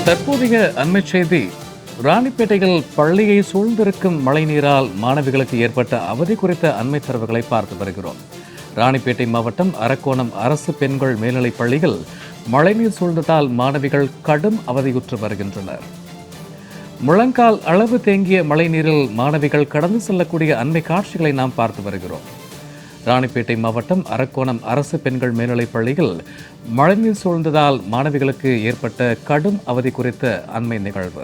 தற்போதைய அண்மை செய்தி. ராணிப்பேட்டையில் பள்ளியை சூழ்ந்திருக்கும் மழைநீரால் மாணவிகளுக்கு ஏற்பட்ட அவதி குறித்த அண்மை தரவுகளை பார்த்து வருகிறோம். ராணிப்பேட்டை மாவட்டம் அரக்கோணம் அரசு பெண்கள் மேல்நிலைப் பள்ளியில் மழைநீர் சூழ்ந்ததால் மாணவிகள் கடும் அவதியுற்று வருகின்றனர். முழங்கால் அளவு தேங்கிய மழைநீரில் மாணவிகள் கடந்து செல்லக்கூடிய அண்மை காட்சிகளை நாம் பார்த்து வருகிறோம். ராணிப்பேட்டை மாவட்டம் அரக்கோணம் அரசு பெண்கள் மேல்நிலைப் பள்ளியில் மழைநீர் சூழ்ந்ததால் மாணவிகளுக்கு ஏற்பட்ட கடும் அவதி குறித்த அண்மை நிகழ்வு.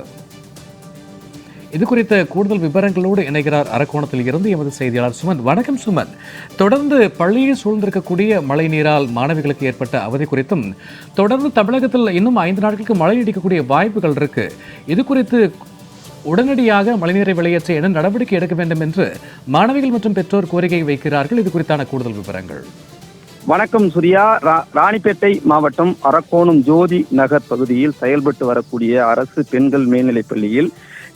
இது குறித்த கூடுதல் விவரங்களோடு இணைகிறார் அரக்கோணத்தில் இருந்து எமது செய்தியாளர் சுமன். வணக்கம் சுமன். தொடர்ந்து பள்ளியை சூழ்ந்திருக்கக்கூடிய மழை நீரால் மாணவிகளுக்கு ஏற்பட்ட அவதி குறித்தும், தொடர்ந்து தமிழகத்தில் இன்னும் 5 நாட்களுக்கு மழை நீடிக்கக்கூடிய வாய்ப்புகள் இருக்கு. இது குறித்து உடனடியாக மழைநீரை வெளியேற்ற என்ன நடவடிக்கை எடுக்க வேண்டும் என்று மாணவிகள் மற்றும் பெற்றோர் கோரிக்கை வைக்கிறார்கள். இது குறித்தான கூடுதல் விவரங்கள். வணக்கம் சூர்யா. ராணிப்பேட்டை மாவட்டம் அரக்கோணம் ஜோதி நகர் பகுதியில் செயல்பட்டு வரக்கூடிய அரசு பெண்கள் மேல்நிலைப் பள்ளியில்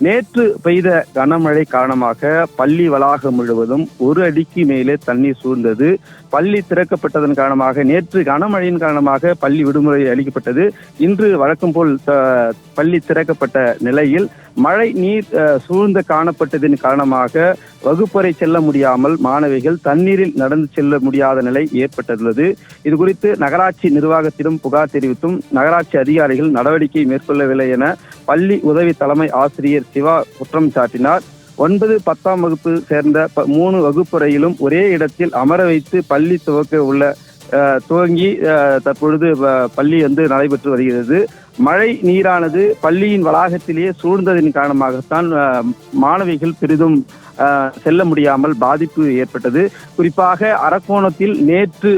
நேற்று பெய்த கனமழை காரணமாக பள்ளி வளாகம் முழுவதும் 1 அடிக்கு மேலே தண்ணீர் சூழ்ந்தது. பள்ளி திறக்கப்பட்டதன் காரணமாக நேற்று கனமழையின் காரணமாக பள்ளி விடுமுறை அளிக்கப்பட்டது. இன்று வழக்கம் போல் பள்ளி திறக்கப்பட்ட நிலையில் மழை நீர் சூழ்ந்து காணப்பட்டதன் காரணமாக வகுப்பறை செல்ல முடியாமல் மாணவிகள் தண்ணீரில் நடந்து செல்ல முடியாத நிலை ஏற்பட்டுள்ளது. இது குறித்து நகராட்சி நிர்வாகத்திடம் புகார் தெரிவித்தும் நகராட்சி அதிகாரிகள் நடவடிக்கை மேற்கொள்ளவில்லை என பள்ளி உதவி தலைமை ஆசிரியர் சிவா குற்றம் சாட்டினார். 9, 10ஆம் வகுப்பு சேர்ந்த 3 வகுப்பறையிலும் ஒரே இடத்தில் அமர வைத்து பள்ளி துவங்கி தற்பொழுது பள்ளி நடைபெற்று வருகிறது. மழை நீரானது பள்ளியின் வளாகத்திலேயே சூழ்ந்ததன் காரணமாகத்தான் மாணவிகள் பெரிதும் செல்ல முடியாமல் பாதிப்பு ஏற்பட்டது. குறிப்பாக அரக்கோணத்தில் நேற்று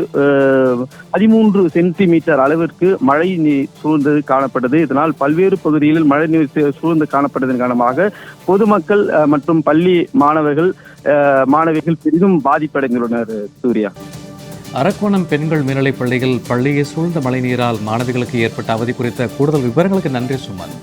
13 சென்டிமீட்டர் அளவிற்கு மழை நீர் சூழ்ந்து காணப்பட்டது. இதனால் பல்வேறு பகுதிகளில் மழை நீர் சூழ்ந்து காணப்பட்டதன் காரணமாக பொதுமக்கள் மற்றும் பள்ளி மாணவிகள் பெரிதும் பாதிப்படைந்துள்ளனர். சூர்யா, அரக்கோணம் பெண்கள் மேல்நிலைப் பள்ளியில் பள்ளியை சூழ்ந்த மழைநீரால் மாணவிகளுக்கு ஏற்பட்ட அவதி குறித்த கூடுதல் விவரங்களுக்கு நன்றி சுமன்.